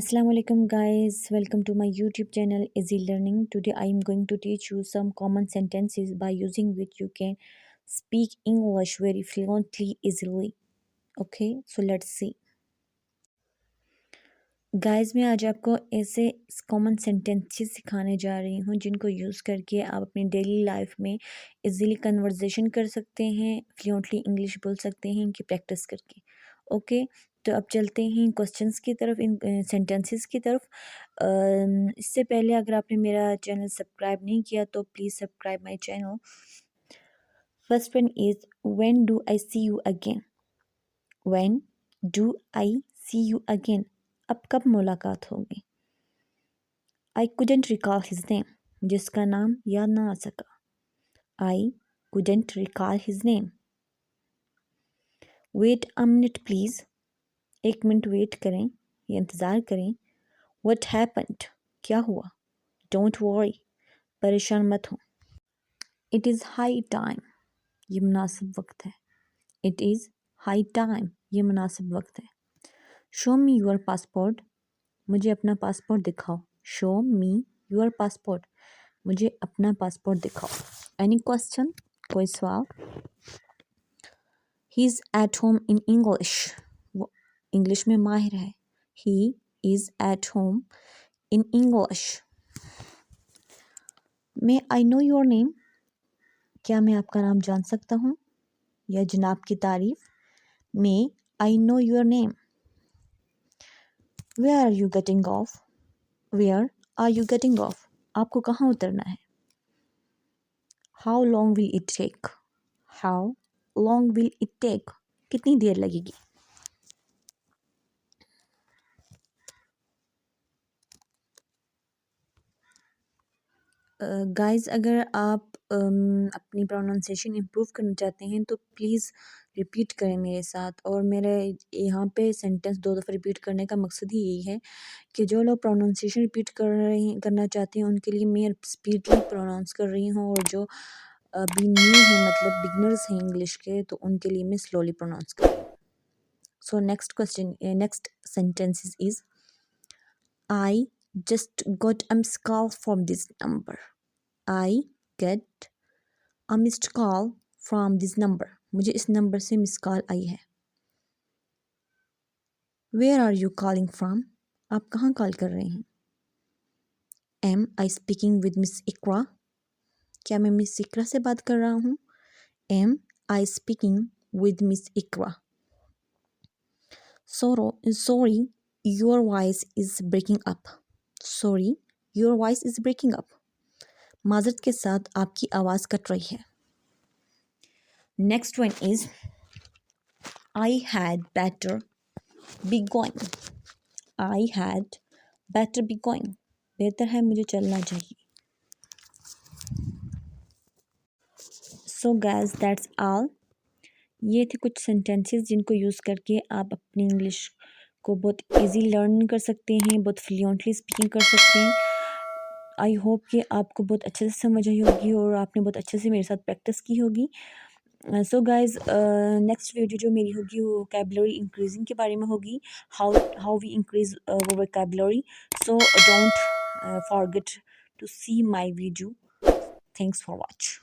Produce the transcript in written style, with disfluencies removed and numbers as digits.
Assalamu alaikum guys, welcome to my YouTube channel Easy Learning. Today I am going to teach you some common sentences by using which you can speak English very fluently easily. Okay, so let's see. Guys मैं आज आपको ऐसे common sentences सिखाने जा रही हूँ जिनको use करके आप अपनी डेली लाइफ में इजीली कन्वर्सेशन कर सकते हैं, फ्लुएंटली इंग्लिश बोल सकते हैं इनकी प्रैक्टिस करके। ओके, तो अब चलते हैं क्वेश्चंस की तरफ, इन सेंटेंसेस की तरफ। इससे पहले अगर आपने मेरा चैनल सब्सक्राइब नहीं किया तो please subscribe my channel. First one is when do I see you again. When do I see you again, अब कब मुलाकात होगी। I couldn't recall his name, जिसका नाम याद ना आ सका। I couldn't recall his name. Wait a minute please, एक मिनट वेट करें या इंतज़ार करें। व्हाट हैपेंड, क्या हुआ। डोंट वरी, परेशान मत हो। इट इज़ हाई टाइम, ये मुनासिब वक्त है। इट इज़ हाई टाइम, ये मुनासिब वक्त है। शो मी योर पासपोर्ट, मुझे अपना पासपोर्ट दिखाओ। शो मी योर पासपोर्ट, मुझे अपना पासपोर्ट दिखाओ। एनी क्वेश्चन, कोई सवाल। He is at home in English, वो इंग्लिश में माहिर है। He is at home in English. May I know your name, क्या मैं आपका नाम जान सकता हूँ या जनाब की तारीफ। May I know your name. Where are you getting off, where are you getting off, आपको कहाँ उतरना है। How long will it take, how long will it take, कितनी देर लगेगी। गाइस अगर आप अपनी प्रोनाउंसिएशन इम्प्रूव करना चाहते हैं तो प्लीज़ रिपीट करें मेरे साथ। और मेरे यहाँ पे सेंटेंस 2 दफ़ा रिपीट करने का मकसद ही यही है कि जो लोग प्रोनाउंसिएशन रिपीट करना चाहते हैं उनके लिए मैं स्पीडली प्रोनाउंस कर रही हूँ, और जो अभी न्यू है मतलब बिगनर्स हैं इंग्लिश के, तो उनके लिए मैं स्लोली प्रोनाउंस कर रही हूँ। So next sentence is I just got a missed call from this number. I get a missed call from this number, मुझे इस नंबर से मिस कॉल आई है। Where are you calling from, आप कहाँ कॉल कर रहे हैं। Am I speaking with miss Ikra, क्या मैं मिस इकरा से बात कर रहा हूँ। Am I speaking with miss Ikra. Sorry your voice is breaking up, sorry your voice is breaking up, माजरत के साथ आपकी आवाज़ कट रही है। Next one is I had better be going. I had better be going, बेहतर है मुझे चलना चाहिए। सो गाइस दैट्स ऑल, ये थे कुछ सेंटेंसेस जिनको यूज़ करके आप अपनी इंग्लिश को बहुत इजी लर्न कर सकते हैं, बहुत फ्लुएंटली स्पीकिंग कर सकते हैं। आई होप कि आपको बहुत अच्छे से समझ आई होगी और आपने बहुत अच्छे से मेरे साथ प्रैक्टिस की होगी। सो गाइज नेक्स्ट वीडियो जो मेरी होगी वो वोकैबुलरी इंक्रीजिंग के बारे में होगी, how we increase vocabulary. So don't forget to see my video. Thanks for watch.